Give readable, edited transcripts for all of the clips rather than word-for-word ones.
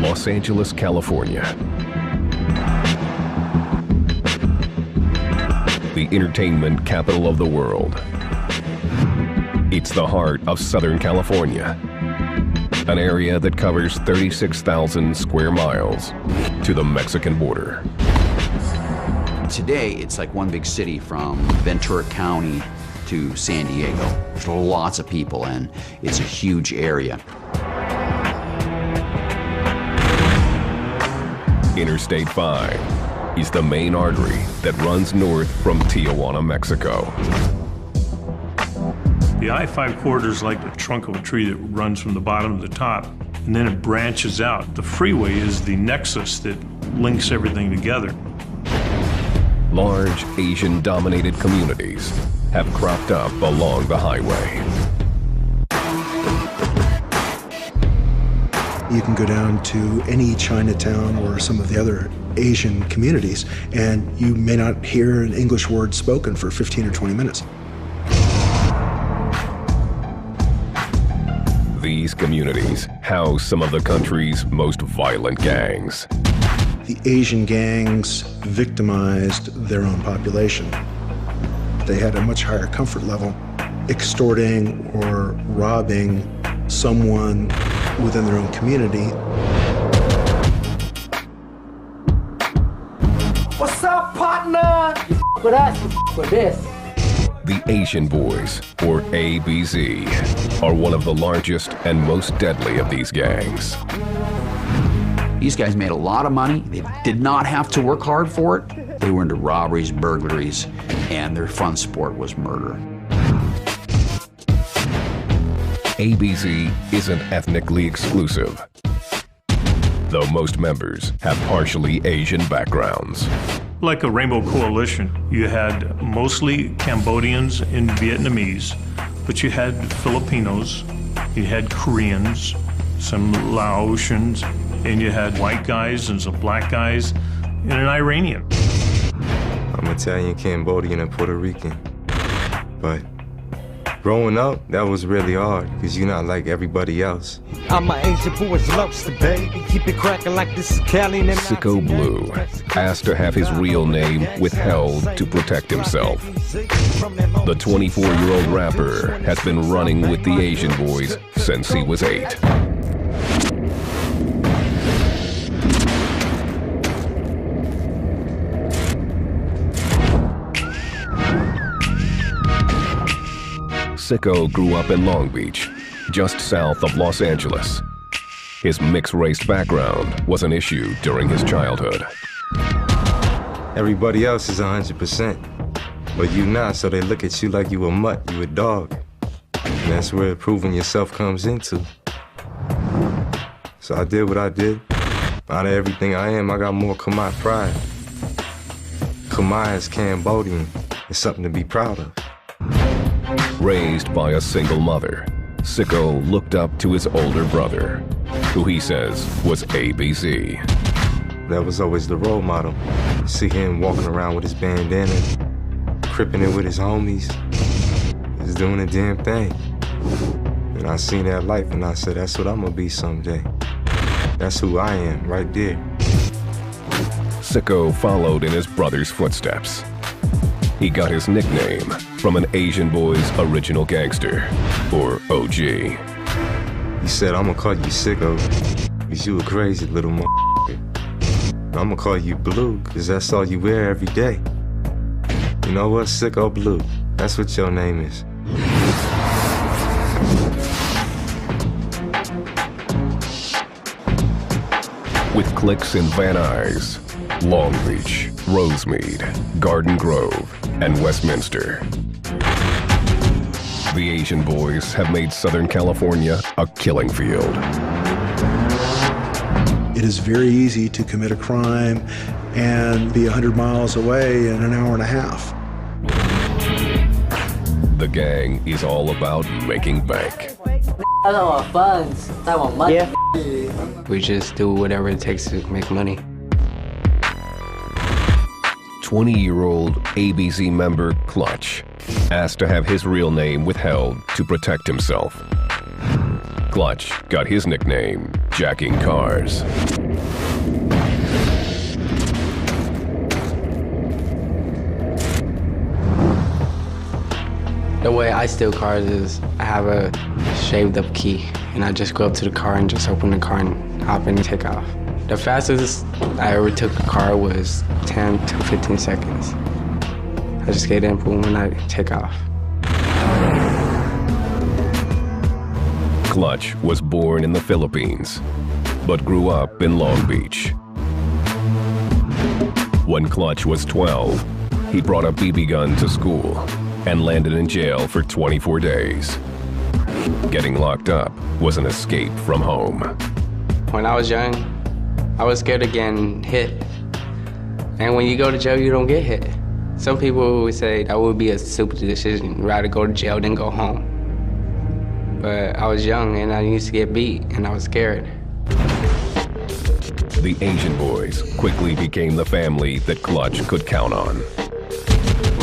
Los Angeles, California. The entertainment capital of the world. It's the heart of Southern California, an area that covers 36,000 square miles to the Mexican border. Today, it's like one big city from Ventura County to San Diego. There's lots of people, and it's a huge area. Interstate 5 is the main artery that runs north from Tijuana, Mexico. The I-5 corridor is like the trunk of a tree that runs from the bottom to the top, and then it branches out. The freeway is the nexus that links everything together. Large Asian-dominated communities have cropped up along the highway. You can go down to any Chinatown or some of the other Asian communities, and you may not hear an English word spoken for 15 or 20 minutes. These communities house some of the country's most violent gangs. The Asian gangs victimized their own population. They had a much higher comfort level, extorting or robbing someone within their own community. What's up, partner? You with us, you with this. The Asian Boys, or ABZ, are one of the largest and most deadly of these gangs. These guys made a lot of money. They did not have to work hard for it. They were into robberies, burglaries, and their fun sport was murder. ABZ isn't ethnically exclusive, though most members have partially Asian backgrounds. Like a rainbow coalition, you had mostly Cambodians and Vietnamese, but you had Filipinos, you had Koreans, some Laotians, and you had white guys and some black guys, and an Iranian. I'm Italian, Cambodian, and Puerto Rican. But growing up, that was really hard, because you're not like everybody else. I'm my Asian boys lobster, baby. Keep it cracking like this is Cali. Sicko Blue asked to have his real name withheld to protect himself. The 24-year-old rapper has been running with the Asian Boys since he was 8. Sicko grew up in Long Beach, just south of Los Angeles. His mixed-race background was an issue during his childhood. Everybody else is 100%, but you not, so they look at you like you a mutt, you a dog. And that's where proving yourself comes into. So I did what I did. Out of everything I am, I got more Khmer pride. Khmer is Cambodian. It's something to be proud of. Raised by a single mother, Sicko looked up to his older brother, who he says was ABZ. That was always the role model. See him walking around with his bandana, cripping it with his homies. He's doing a damn thing. And I seen that life and I said, that's what I'm gonna be someday. That's who I am, right there. Sicko followed in his brother's footsteps. He got his nickname from an Asian Boy's original gangster, or OG. He said, I'm gonna call you Sicko, because you a crazy little motherfucker. I'm gonna call you Blue, because that's all you wear every day. You know what, Sicko Blue, that's what your name is. With cliques in Van Nuys, Long Beach, Rosemead, Garden Grove, and Westminster, the Asian Boys have made Southern California a killing field. It is very easy to commit a crime and be 100 miles away in an hour and a half. The gang is all about making bank. I don't want funds. I want money. Yeah. We just do whatever it takes to make money. 20-year-old ABZ member Clutch asked to have his real name withheld to protect himself. Clutch got his nickname Jacking Cars. The way I steal cars is I have a shaved up key and I just go up to the car and just open the car and hop in and take off. The fastest I ever took a car was 10 to 15 seconds. I just get in, boom, and I take off. Clutch was born in the Philippines, but grew up in Long Beach. When Clutch was 12, he brought a BB gun to school and landed in jail for 24 days. Getting locked up was an escape from home. When I was young, I was scared of getting hit. And when you go to jail, you don't get hit. Some people would say that would be a stupid decision, rather go to jail than go home. But I was young and I used to get beat and I was scared. The Asian boys quickly became the family that Clutch could count on.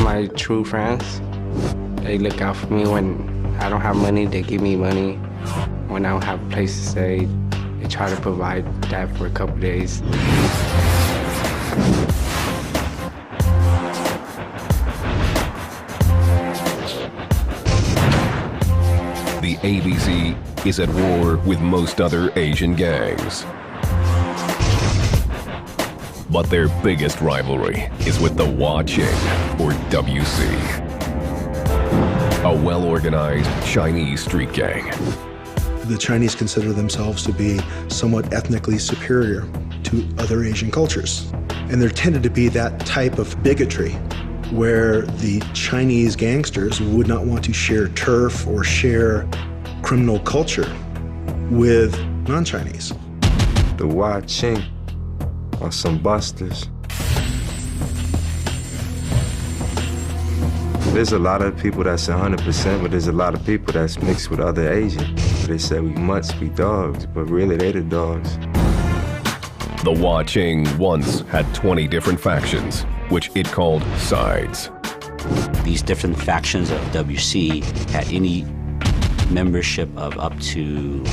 My true friends, they look out for me when I don't have money, they give me money. When I don't have a place to stay, they try to provide that for a couple days. The ABC is at war with most other Asian gangs. But their biggest rivalry is with the Hua Qing, or WC. A well-organized Chinese street gang. The Chinese consider themselves to be somewhat ethnically superior to other Asian cultures. And there tended to be that type of bigotry where the Chinese gangsters would not want to share turf or share criminal culture with non-Chinese. The Hua Qing are some busters. There's a lot of people that's 100%, but there's a lot of people that's mixed with other Asians. They say we mutts be dogs, but really they the dogs. The Hua Qing once had 20 different factions, which it called sides. These different factions of WC had any membership of up to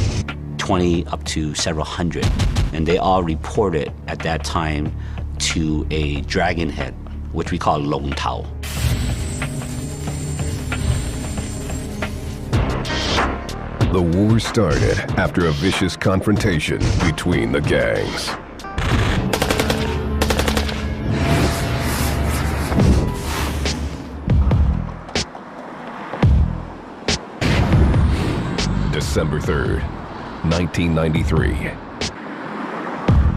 20, up to several hundred. And they all reported at that time to a dragon head, which we call Long Tao. The war started after a vicious confrontation between the gangs. December 3rd, 1993.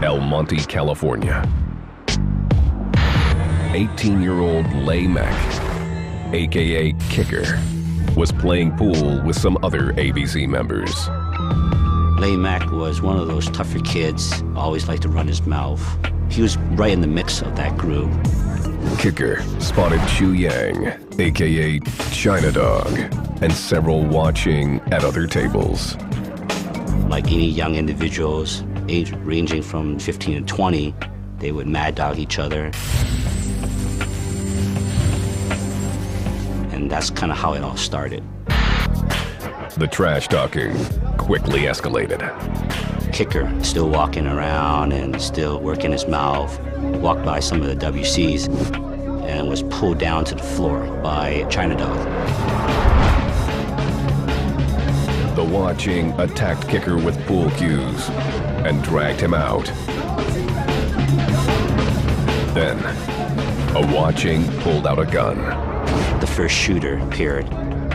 El Monte, California. 18-year-old Lei Mek, aka Kicker, was playing pool with some other ABC members. Lei Mek was one of those tougher kids, always liked to run his mouth. He was right in the mix of that group. Kicker spotted Chu Yang, aka China Dog, and several watching at other tables. Like any young individuals, age ranging from 15 to 20, they would mad dog each other. And that's kind of how it all started. The trash talking quickly escalated. Kicker, still walking around and still working his mouth, walked by some of the WCs and was pulled down to the floor by China Dog. The Hua Qing attacked Kicker with pool cues and dragged him out. Then, a Hua Qing pulled out a gun. The first shooter appeared and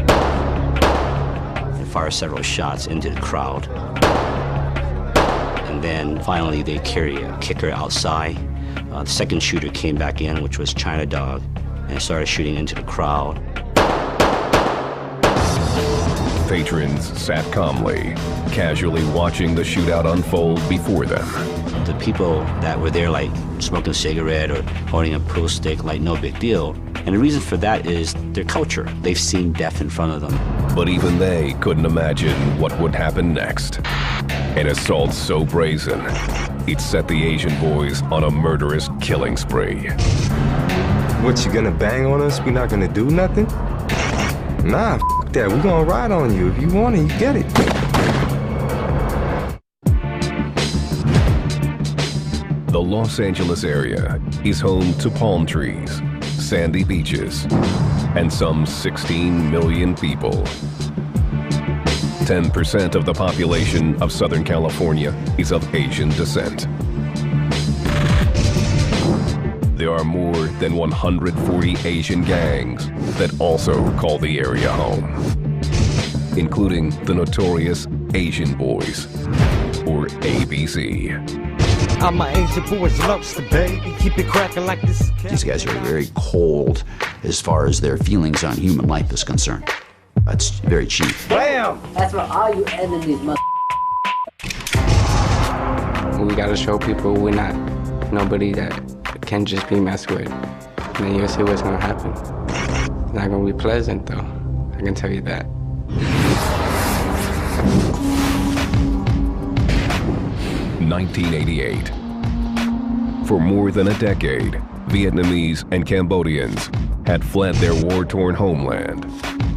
fired several shots into the crowd. And then finally they carried a Kicker outside. The second shooter came back in, which was China Dog, and started shooting into the crowd. Patrons sat calmly, casually watching the shootout unfold before them. The people that were there, like smoking a cigarette or holding a pool stick, like no big deal. And the reason for that is their culture. They've seen death in front of them. But even they couldn't imagine what would happen next. An assault so brazen, it set the Asian boys on a murderous killing spree. What, you gonna bang on us? We not gonna do nothing? Nah, f that. We gonna ride on you. If you want it, you get it. The Los Angeles area is home to palm trees, sandy beaches, and some 16 million people. 10% of the population of Southern California is of Asian descent. There are more than 140 Asian gangs that also call the area home, including the notorious Asian Boys, or ABC. I'm my Asian boys lobster, baby. Keep it cracking like this. These guys are very cold as far as their feelings on human life is concerned. That's very cheap. Bam! That's for all you enemies, We gotta show people we're not nobody that can just be messed with. And then you'll see what's gonna happen. It's not gonna be pleasant though, I can tell you that. 1988. For more than a decade, Vietnamese and Cambodians had fled their war-torn homeland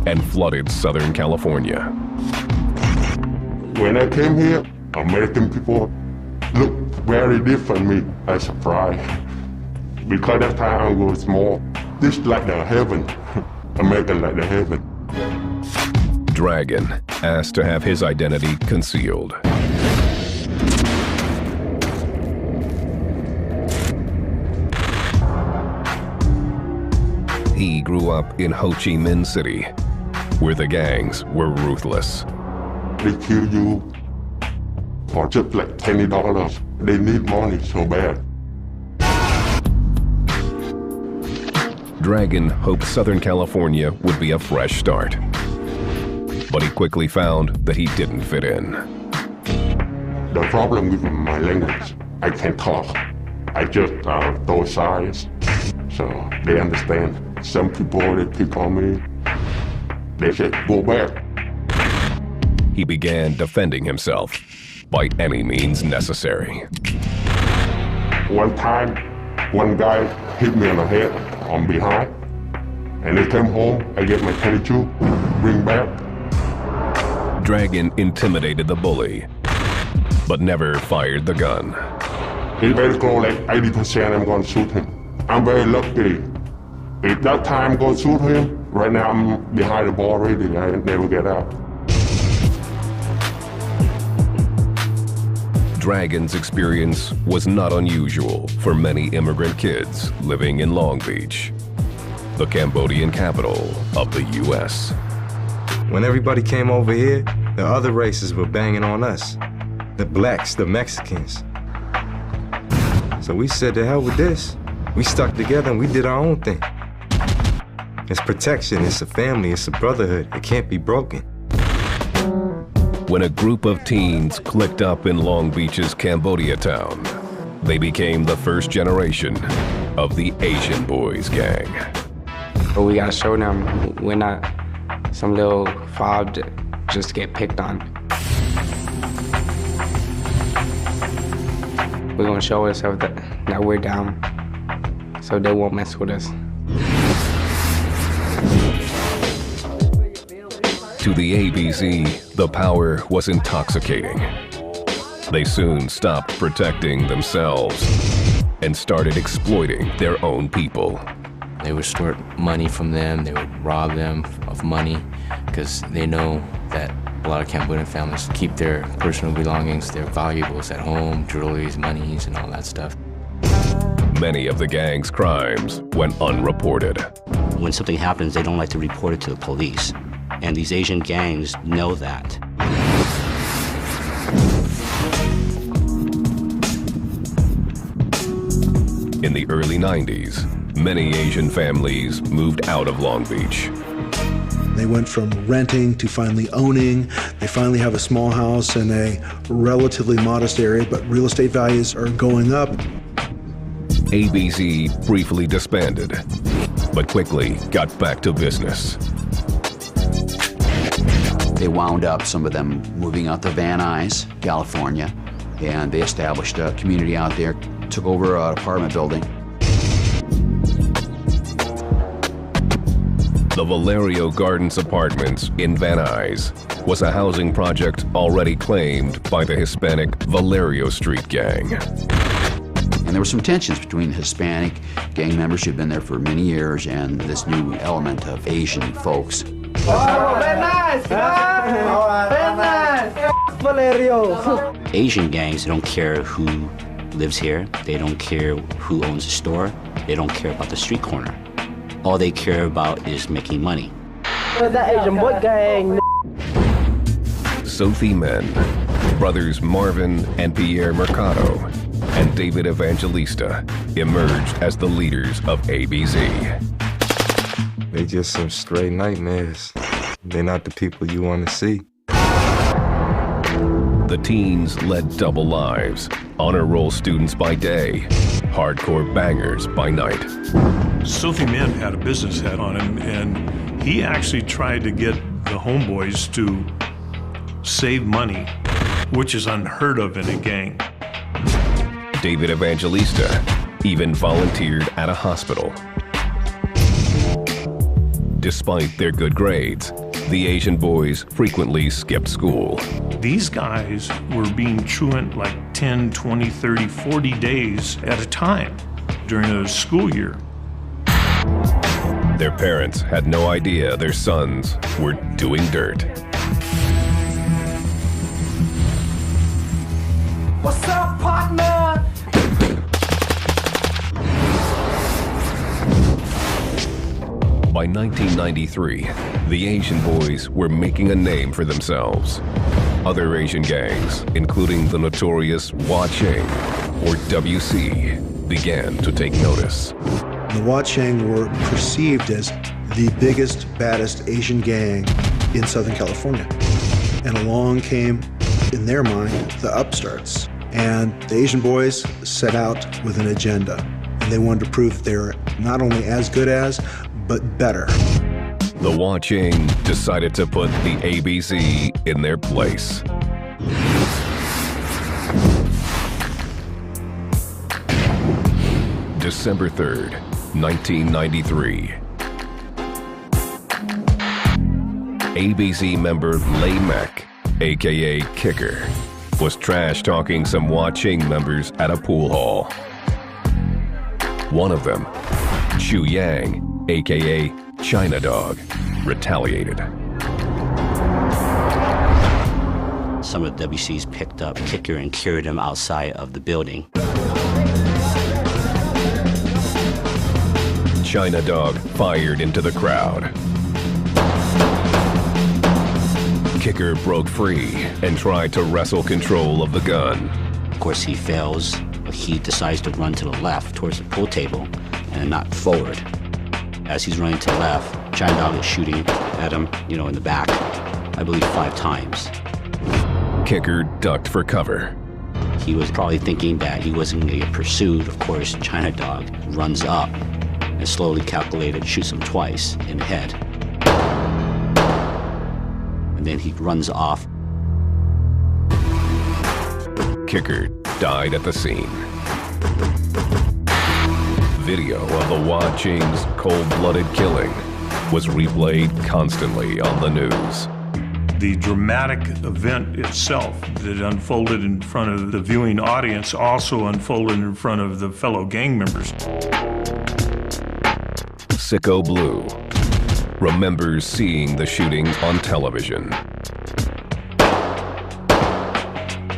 and flooded Southern California. When I came here, American people looked very different me. I was surprised. Because that time I was small. This like the heaven. American like the heaven. Dragon asked to have his identity concealed. He grew up in Ho Chi Minh City, where the gangs were ruthless. They kill you for just like $20. They need money so bad. Dragon hoped Southern California would be a fresh start. But he quickly found that he didn't fit in. The problem with my language, I can't talk. I just throw signs, so they understand. Some people, they pick on me. They say, go back. He began defending himself by any means necessary. One time, one guy hit me on the head on behind, and they came home, I get my 22, bring back. Dragon intimidated the bully, but never fired the gun. He better go like 80% I'm gonna shoot him. I'm very lucky. If that time go shoot him, right now I'm behind the ball already, I never get out. Dragon's experience was not unusual for many immigrant kids living in Long Beach, the Cambodian capital of the U.S. When everybody came over here, the other races were banging on us. The blacks, the Mexicans. So we said, to hell with this. We stuck together and we did our own thing. It's protection, it's a family, it's a brotherhood. It can't be broken. When a group of teens clicked up in Long Beach's Cambodia town, they became the first generation of the Asian Boys gang. But we gotta show them we're not some little fob that just get picked on. We're gonna show ourselves that we're down, so they won't mess with us. To the ABC, the power was intoxicating. They soon stopped protecting themselves and started exploiting their own people. They would extort money from them, they would rob them of money, because they know that a lot of Cambodian families keep their personal belongings, their valuables at home, jewelries, monies, and all that stuff. Many of the gang's crimes went unreported. When something happens, they don't like to report it to the police. And these Asian gangs know that. In the early 90s, many Asian families moved out of Long Beach. They went from renting to finally owning. They finally have a small house in a relatively modest area, but real estate values are going up. ABC briefly disbanded, but quickly got back to business. They wound up, some of them, moving out to Van Nuys, California, and they established a community out there, took over an apartment building. The Valerio Gardens Apartments in Van Nuys was a housing project already claimed by the Hispanic Valerio Street Gang. And there were some tensions between the Hispanic gang members who'd been there for many years and this new element of Asian folks. Very nice! Very nice! Valerio! Asian gangs don't care who lives here. They don't care who owns a store. They don't care about the street corner. All they care about is making money. That Asian boy gang. Sophie Men, brothers Marvin and Pierre Mercado, and David Evangelista emerged as the leaders of ABZ. They just some straight nightmares. They're not the people you want to see. The teens led double lives, honor roll students by day, hardcore bangers by night. Sophie Men had a business hat on him, and he actually tried to get the homeboys to save money, which is unheard of in a gang. David Evangelista even volunteered at a hospital. Despite their good grades, the Asian boys frequently skipped school. These guys were being truant like 10, 20, 30, 40 days at a time during a school year. Their parents had no idea their sons were doing dirt. What's up, partner? By 1993, the Asian boys were making a name for themselves. Other Asian gangs, including the notorious Hua Ching, or WC, began to take notice. The Hua Ching were perceived as the biggest, baddest Asian gang in Southern California. And along came, in their mind, the upstarts. And the Asian boys set out with an agenda. And they wanted to prove they were not only as good as, but better. The Hua Ching decided to put the ABZ in their place. December 3rd, 1993. ABZ member Lay Mek, aka Kicker, was trash-talking some Hua Ching members at a pool hall. One of them, Chu Yang, aka China Dog, retaliated. Some of the WCs picked up Kicker and carried him outside of the building. China Dog fired into the crowd. Kicker broke free and tried to wrestle control of the gun. Of course, he fails. He decides to run to the left towards the pool table and not forward. As he's running to the left, China Dog is shooting at him, in the back, I believe 5 times. Kicker ducked for cover. He was probably thinking that he wasn't going to get pursued. Of course, China Dog runs up and slowly calculated, shoots him twice in the head. And then he runs off. Kicker died at the scene. Video of the Hua Ching's cold-blooded killing was replayed constantly on the news. The dramatic event itself that unfolded in front of the viewing audience also unfolded in front of the fellow gang members. Sicko Blue remembers seeing the shooting on television.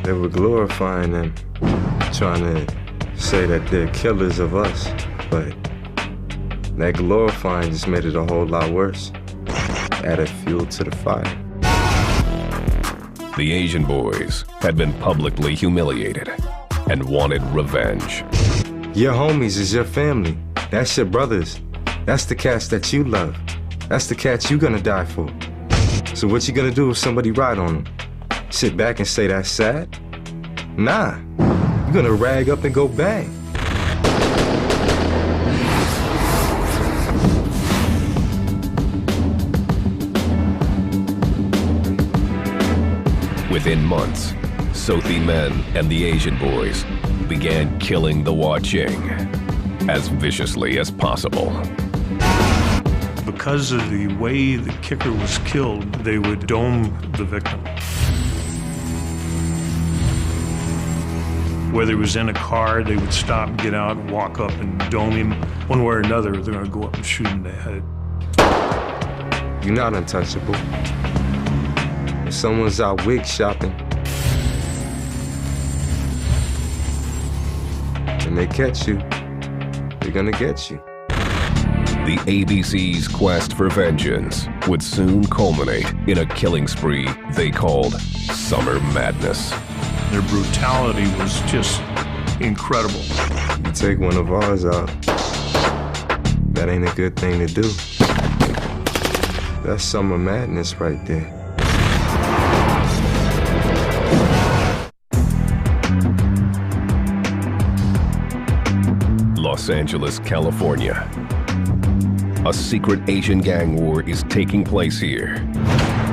They were glorifying them, trying to say that they're killers of us, but that glorifying just made it a whole lot worse. Added fuel to the fire. The Asian boys had been publicly humiliated and wanted revenge. Your homies is your family. That's your brothers. That's the cats that you love. That's the cats you gonna die for. So what you gonna do if somebody ride on them? Sit back and say that's sad? Nah, you're gonna rag up and go bang. Within months, Sophie Men and the Asian boys began killing the Hua Ching as viciously as possible. Because of the way the Kicker was killed, they would dome the victim. Whether he was in a car, they would stop and get out and walk up and dome him. One way or another, they're going to go up and shoot him in the head. You're not untouchable. If someone's out wig shopping and they catch you, they're gonna get you. The ABC's quest for vengeance would soon culminate in a killing spree they called Summer Madness. Their brutality was just incredible. You take one of ours out, that ain't a good thing to do. That's Summer Madness right there. Los Angeles, California. A secret Asian gang war is taking place here,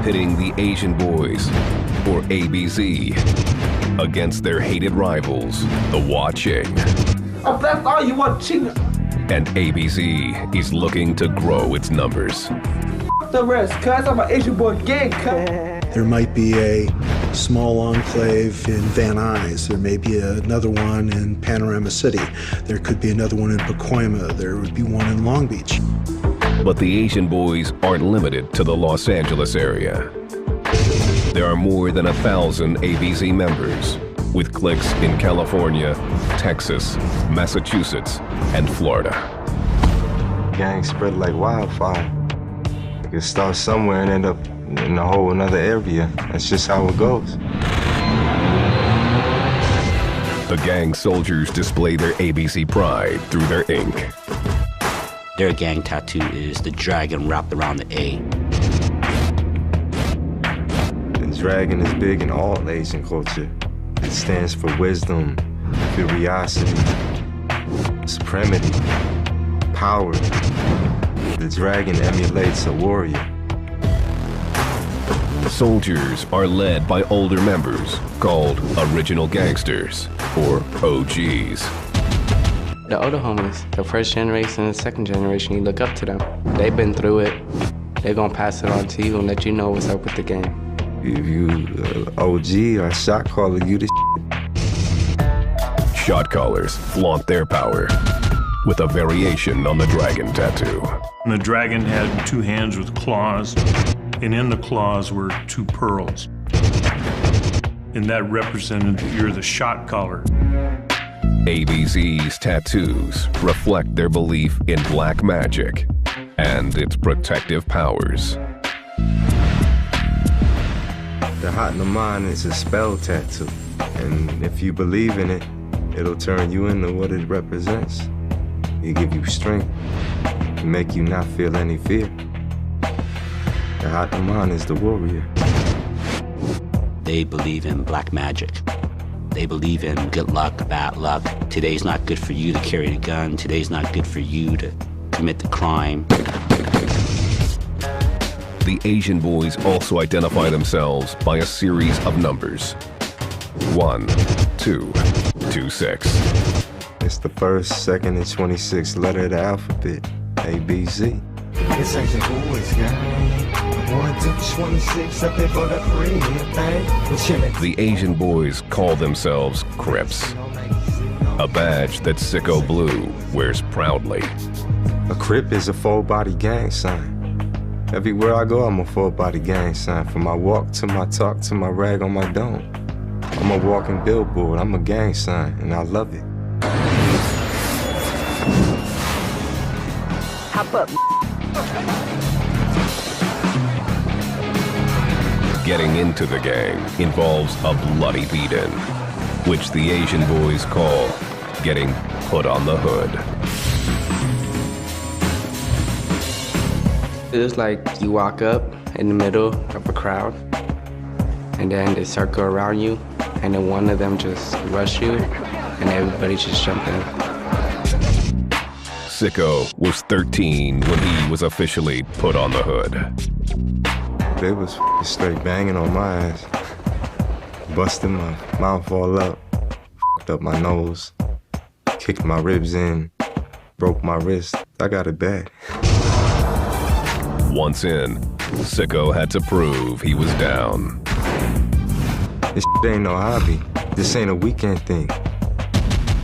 pitting the Asian Boys, or ABZ, against their hated rivals, the Watching. Oh, that's all you want, Ching. And ABZ is looking to grow its numbers. The rest, cuz I'm an Asian boy gang, cuz. There might be a small enclave in Van Nuys. There may be another one in Panorama City. There could be another one in Pacoima. There would be one in Long Beach. But the Asian Boys aren't limited to the Los Angeles area. There are more than 1,000 ABZ members, with cliques in California, Texas, Massachusetts, and Florida. Gangs spread like wildfire. You can start somewhere and end up in a whole another area. That's just how it goes. The gang soldiers display their ABC pride through their ink. Their gang tattoo is the dragon wrapped around the A. The dragon is big in all Asian culture. It stands for wisdom, curiosity, supremacy, power. The dragon emulates a warrior. Soldiers are led by older members called original gangsters, or OGs. The older homies, the first generation and the second generation, you look up to them. They've been through it. They're gonna pass it on to you and let you know what's up with the game. If you OG or shot caller, you the Shot callers flaunt their power with a variation on the dragon tattoo. And the dragon had 2 hands with claws, and in the claws were 2 pearls. And that represented that you're the shot caller. ABZ's tattoos reflect their belief in black magic and its protective powers. The Hot in the Mind is a spell tattoo. And if you believe in it, it'll turn you into what it represents. It'll give you strength and make you not feel any fear. The Hot in the Mind is the warrior. They believe in black magic. They believe in good luck, bad luck. Today's not good for you to carry the gun. Today's not good for you to commit the crime. The Asian Boys also identify themselves by a series of numbers. 1, 2, 26. It's the first, second, and 26th letter of the alphabet, ABZ. It's Asian Boys, guys. 1, 2, 26, up there for the free thing. The Asian Boys call themselves Crips, a badge that Sicko Blue wears proudly. A Crip is a full-body gang sign. Everywhere I go, I'm a full-body gang sign. From my walk to my talk to my rag on my dome. I'm a walking billboard, I'm a gang sign, and I love it. Hop up. Getting into the gang involves a bloody beat-in, which the Asian Boys call getting put on the hood. It's like you walk up in the middle of a crowd, and then they circle around you, and then one of them just rush you, and everybody just jump in. Sicko was 13 when he was officially put on the hood. They was straight banging on my ass, busting my mouth all up, up my nose, kicked my ribs in, broke my wrist. I got it bad. Once in, Sicko had to prove he was down. This ain't no hobby. This ain't a weekend thing.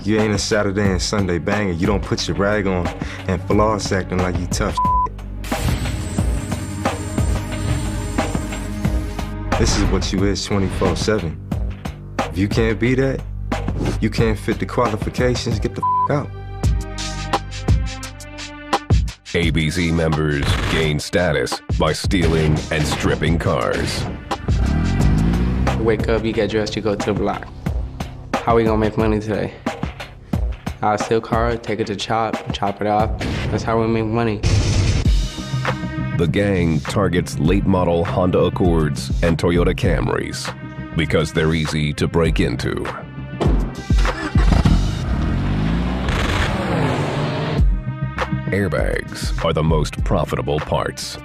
You ain't a Saturday and Sunday banger. You don't put your rag on and floss acting like you tough. This is what you is 24/7. If you can't be that, you can't fit the qualifications, get the out. ABZ members gain status by stealing and stripping cars. You wake up, you get dressed, you go to the block. How we gonna make money today? I'll steal car, take it to chop it off. That's how we make money. The gang targets late model Honda Accords and Toyota Camrys because they're easy to break into. Airbags are the most profitable parts.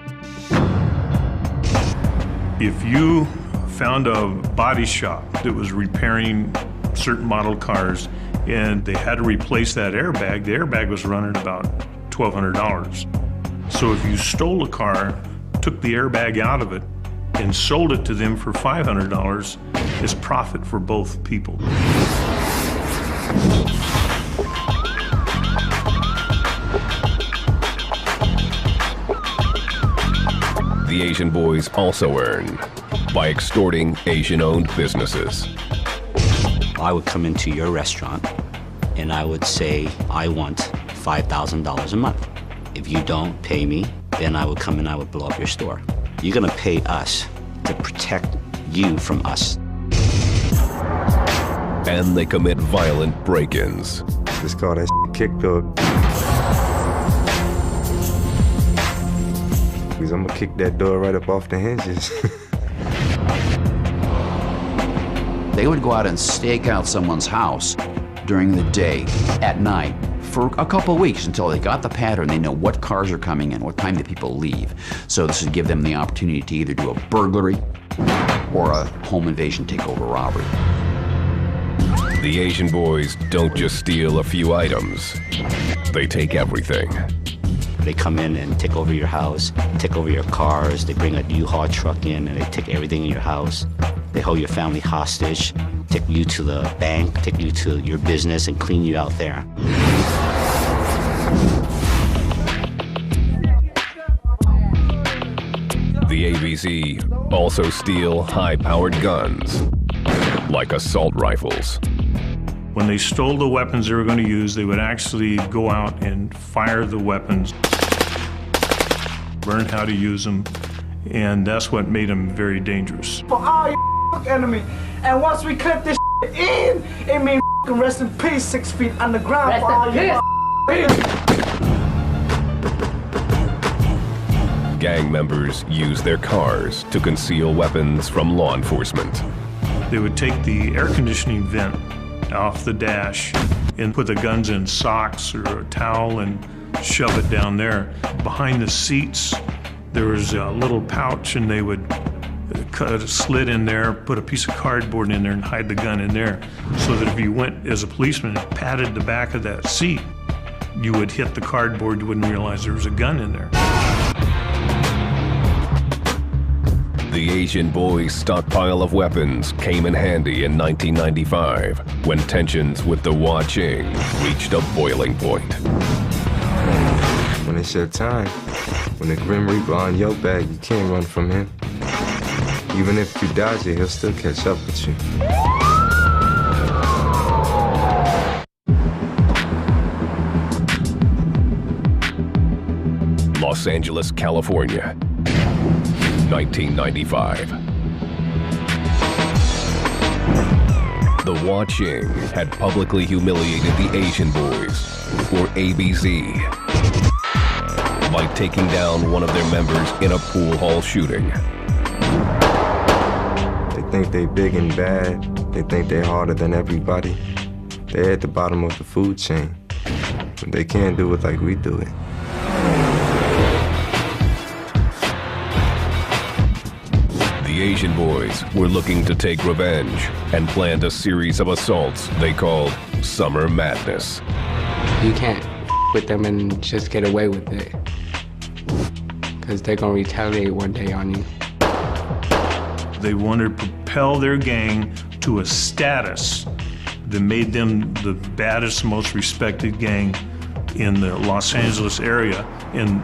If you found a body shop that was repairing certain model cars and they had to replace that airbag, the airbag was running about $1,200. So if you stole a car, took the airbag out of it, and sold it to them for $500, it's profit for both people. The Asian boys also earn by extorting Asian-owned businesses. I would come into your restaurant and I would say, I want $5,000 a month. If you don't pay me, then I would come and I would blow up your store. You're gonna pay us to protect you from us. And they commit violent break-ins. Just call that kick dog. Because I'm gonna kick that door right up off the hinges. They would go out and stake out someone's house during the day, at night, for a couple of weeks until they got the pattern. They know what cars are coming in, what time the people leave. So this would give them the opportunity to either do a burglary or a home invasion takeover robbery. The Asian boys don't just steal a few items. They take everything. They come in and take over your house, take over your cars, they bring a U-Haul truck in and they take everything in your house. They hold your family hostage, take you to the bank, take you to your business and clean you out there. The ABZ also steal high-powered guns, like assault rifles. When they stole the weapons they were going to use, they would actually go out and fire the weapons, learn how to use them, and that's what made them very dangerous. For all your enemy. And once we clip this in, it means rest in peace, 6 feet underground. Rest for all in your Gang members use their cars to conceal weapons from law enforcement. They would take the air conditioning vent off the dash and put the guns in socks or a towel and shove it down there. Behind the seats, there was a little pouch and they would cut a slit in there, put a piece of cardboard in there and hide the gun in there so that if you went as a policeman and patted the back of that seat, you would hit the cardboard, you wouldn't realize there was a gun in there. The Asian boys' stockpile of weapons came in handy in 1995 when tensions with the Hua Ching reached a boiling point. When it's your time, when the Grim Reaper on your back, you can't run from him. Even if you dodge it, he'll still catch up with you. Los Angeles, California, 1995. The Hua Ching had publicly humiliated the Asian boys, or ABZ, by taking down one of their members in a pool hall shooting. They think they big and bad. They think they're harder than everybody. They're at the bottom of the food chain. But they can't do it like we do it. The Asian boys were looking to take revenge and planned a series of assaults they called Summer Madness. You can't with them and just get away with it, because they're gonna retaliate one day on you. They wanted to propel their gang to a status that made them the baddest, most respected gang in the Los Angeles area and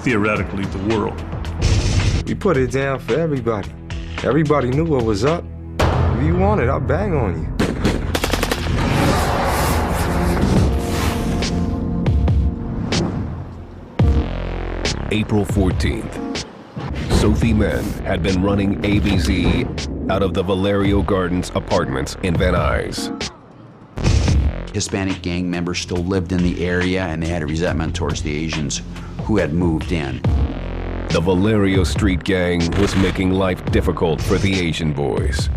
theoretically the world. We put it down for everybody. Everybody knew what was up. If you want it, I'll bang on you. April 14th. Sophie Men had been running ABZ out of the Valerio Gardens apartments in Van Nuys. Hispanic gang members still lived in the area, and they had a resentment towards the Asians who had moved in. The Valerio Street Gang was making life difficult for the Asian boys.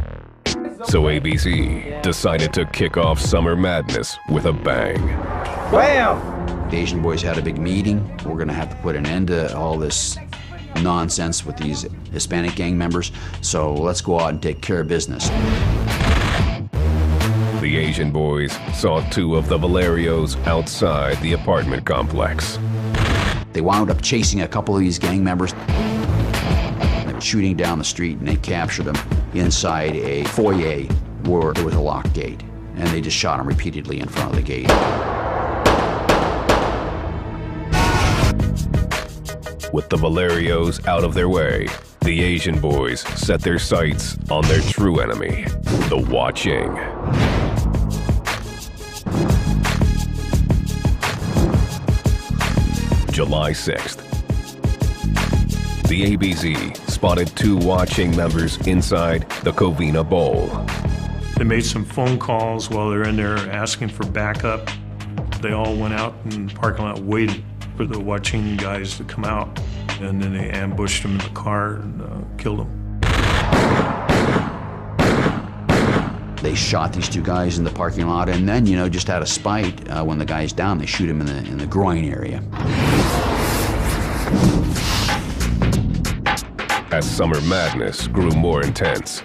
So ABC decided to kick off Summer Madness with a bang. Bam! The Asian boys had a big meeting. We're going to have to put an end to all this nonsense with these Hispanic gang members, so let's go out and take care of business. The Asian boys saw two of the Valerios outside the apartment complex. They wound up chasing a couple of these gang members. They were shooting down the street, and they captured them inside a foyer where there was a locked gate, and they just shot them repeatedly in front of the gate. With the Valerios out of their way, the Asian boys set their sights on their true enemy, the Watching. July 6th. The ABZ spotted two Watching members inside the Covina Bowl. They made some phone calls while they're in there asking for backup. They all went out in the parking lot, waited for the Watching guys to come out, and then they ambushed them in the car and killed them. They shot these two guys in the parking lot, and then, just out of spite, when the guy's down, they shoot him in the groin area. As Summer Madness grew more intense,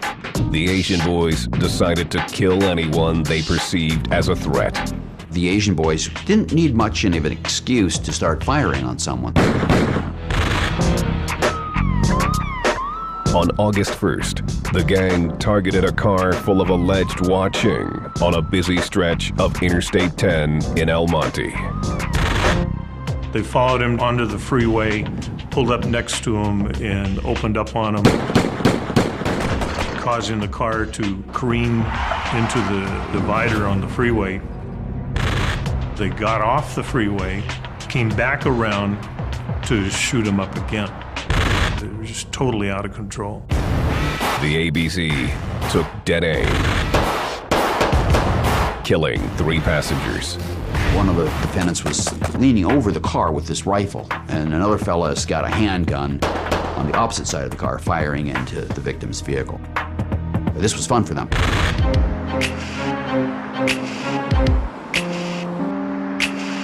the Asian boys decided to kill anyone they perceived as a threat. The Asian boys didn't need much of an excuse to start firing on someone. On August 1st, the gang targeted a car full of alleged Watching on a busy stretch of Interstate 10 in El Monte. They followed him onto the freeway, pulled up next to him, and opened up on him, causing the car to careen into the divider on the freeway. They got off the freeway, came back around to shoot him up again. They were just totally out of control. The ABZ took dead aim, killing 3 passengers. One of the defendants was leaning over the car with this rifle, and another fella's got a handgun on the opposite side of the car, firing into the victim's vehicle. This was fun for them.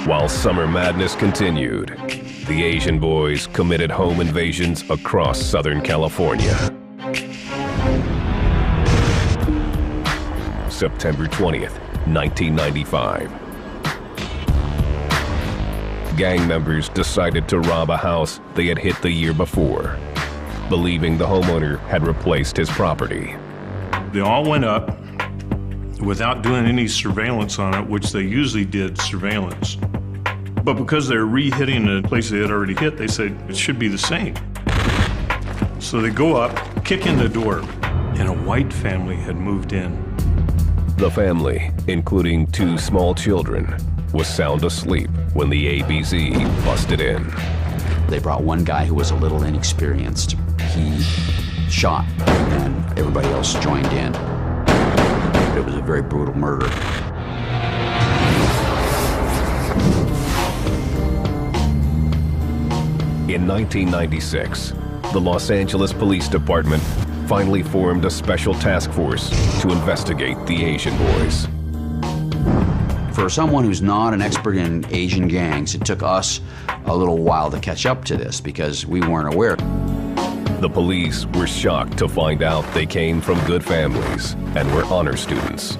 While Summer Madness continued, the Asian boys committed home invasions across Southern California. September 20th, 1995. Gang members decided to rob a house they had hit the year before, believing the homeowner had replaced his property. They all went up without doing any surveillance on it, which they usually did surveillance. But because they're re-hitting the place they had already hit, they said it should be the same. So they go up, kick in the door, and a white family had moved in. The family, including 2 small children, was sound asleep when the ABZ busted in. They brought one guy who was a little inexperienced. He shot, and everybody else joined in. It was a very brutal murder. In 1996, the Los Angeles Police Department finally formed a special task force to investigate the Asian boys. For someone who's not an expert in Asian gangs, it took us a little while to catch up to this because we weren't aware. The police were shocked to find out they came from good families and were honor students.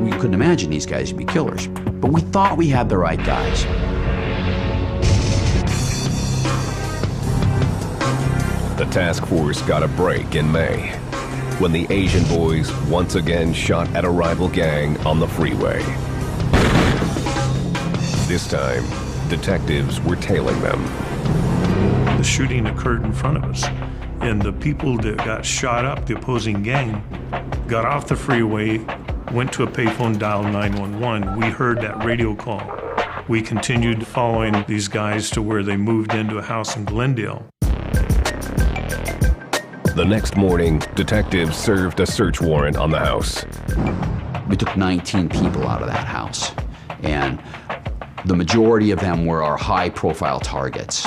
We couldn't imagine these guys would be killers, but we thought we had the right guys. The task force got a break in May. when the Asian boys once again shot at a rival gang on the freeway. This time, detectives were tailing them. The shooting occurred in front of us, and the people that got shot up, the opposing gang, got off the freeway, went to a payphone, dialed 911. We heard that radio call. We continued following these guys to where they moved into a house in Glendale. The next morning, detectives served a search warrant on the house. We took 19 people out of that house, and the majority of them were our high-profile targets.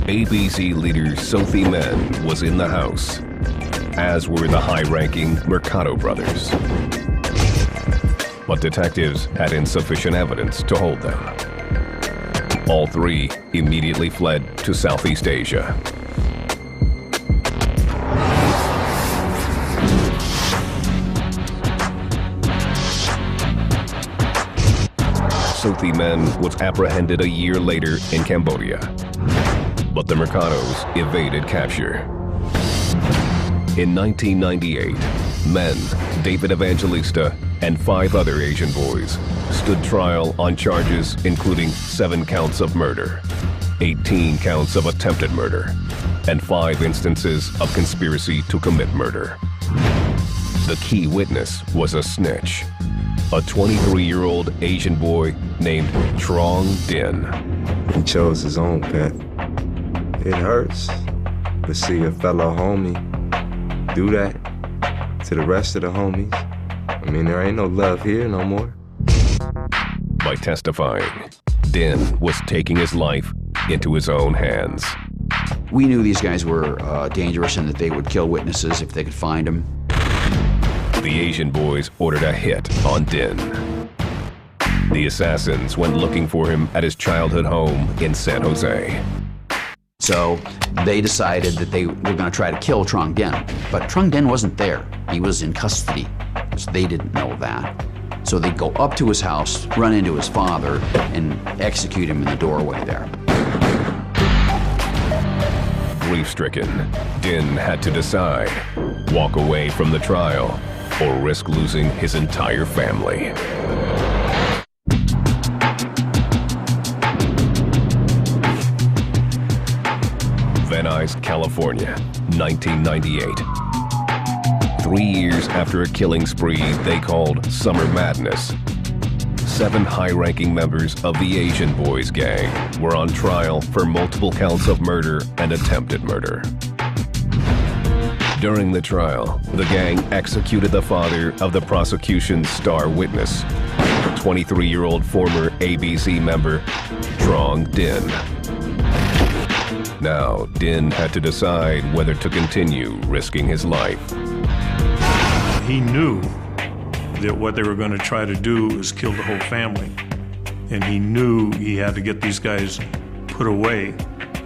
ABC leader Sophie Men was in the house, as were the high-ranking Mercado brothers. But detectives had insufficient evidence to hold them. All three immediately fled to Southeast Asia. Sophie Men was apprehended a year later in Cambodia, but the Mercados evaded capture. In 1998, Men, David Evangelista, and 5 other Asian boys stood trial on charges including 7 counts of murder, 18 counts of attempted murder, and 5 instances of conspiracy to commit murder. The key witness was a snitch, a 23-year-old Asian boy named Trong Din. He chose his own path. It hurts to see a fellow homie do that to the rest of the homies. I mean, there ain't no love here no more. By testifying, Din was taking his life into his own hands. We knew these guys were dangerous and that they would kill witnesses if they could find them. The Asian boys ordered a hit on Din. The assassins went looking for him at his childhood home in San Jose. So they decided that they were going to try to kill Trong Din, but Trong Din wasn't there. He was in custody, so they didn't know that. So they go up to his house, run into his father, and execute him in the doorway there. Grief-stricken, Din had to decide, walk away from the trial or risk losing his entire family. Van Nuys, California, 1998. 3 years after a killing spree they called Summer Madness, 7 high-ranking members of the Asian Boys gang were on trial for multiple counts of murder and attempted murder. During the trial, the gang executed the father of the prosecution's star witness, 23-year-old former ABC member, Trong Din. Now, Din had to decide whether to continue risking his life. He knew that what they were going to try to do was kill the whole family. And he knew he had to get these guys put away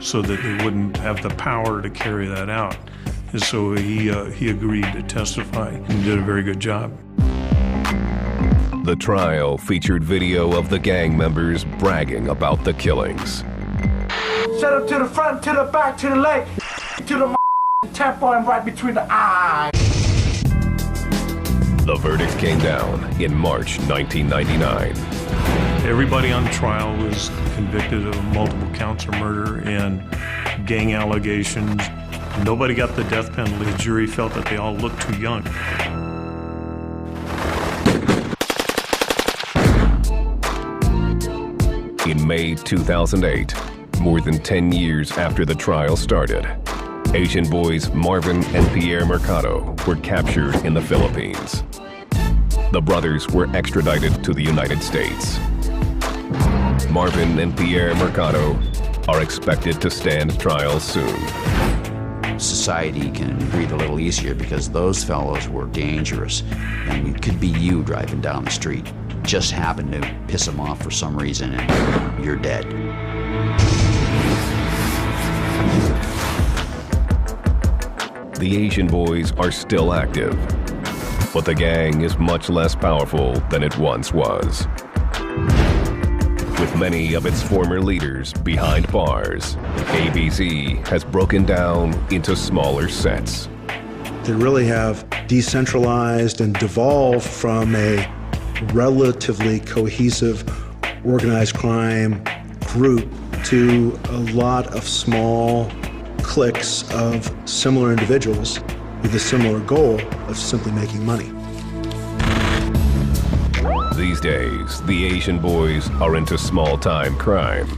so that they wouldn't have the power to carry that out. And so he agreed to testify and did a very good job. The trial featured video of the gang members bragging about the killings. Shut up to the front, to the back, to the leg, to the temple and right between the eyes. The verdict came down in March 1999. Everybody on trial was convicted of multiple counts of murder and gang allegations. Nobody got the death penalty. The jury felt that they all looked too young. In May 2008, more than 10 years after the trial started, Asian boys Marvin and Pierre Mercado were captured in the Philippines. The brothers were extradited to the United States. Marvin and Pierre Mercado are expected to stand trial soon. Society can breathe a little easier because those fellows were dangerous, and it could be you driving down the street. Just happened to piss them off for some reason and you're dead. The Asian boys are still active, but the gang is much less powerful than it once was. With many of its former leaders behind bars, ABC has broken down into smaller sets. They really have decentralized and devolved from a relatively cohesive organized crime group to a lot of small cliques of similar individuals with a similar goal of simply making money. These days, the Asian boys are into small-time crime,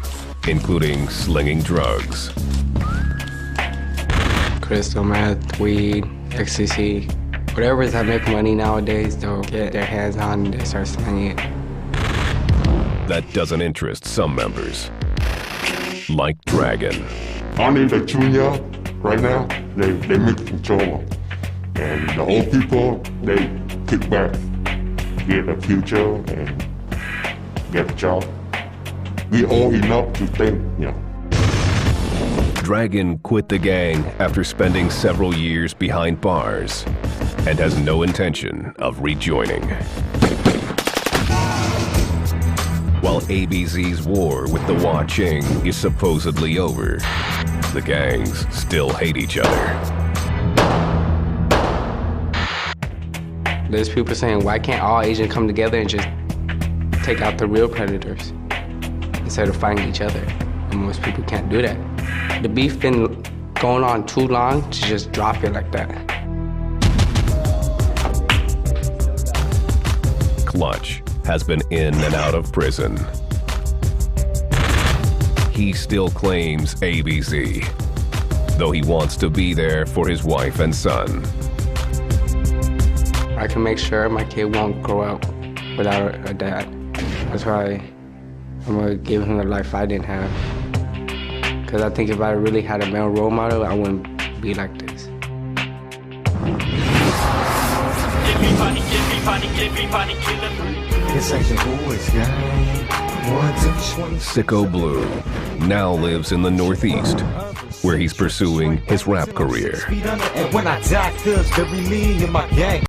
including slinging drugs. Crystal meth, weed, ecstasy, whatever that make money nowadays, they'll get their hands on and they start slinging it. That doesn't interest some members, like Dragon. Only the junior right now, they make control. And the old people, they kick back, get a future and get a job. We old enough to think, you know. Dragon quit the gang after spending several years behind bars and has no intention of rejoining. While ABZ's war with the Hua Ching is supposedly over, the gangs still hate each other. There's people saying, why can't all Asians come together and just take out the real predators instead of fighting each other? And most people can't do that. The beef been going on too long to just drop it like that. Clutch has been in and out of prison. He still claims ABZ, though he wants to be there for his wife and son. I can make sure my kid won't grow up without a dad. That's why I'm gonna give him the life I didn't have. Because I think if I really had a male role model, I wouldn't be like this. It's Asian boys, gang. 1 to 20. Sicko Blue now lives in the Northeast, where he's pursuing his rap career. And when I die, cuz bury me in my gang.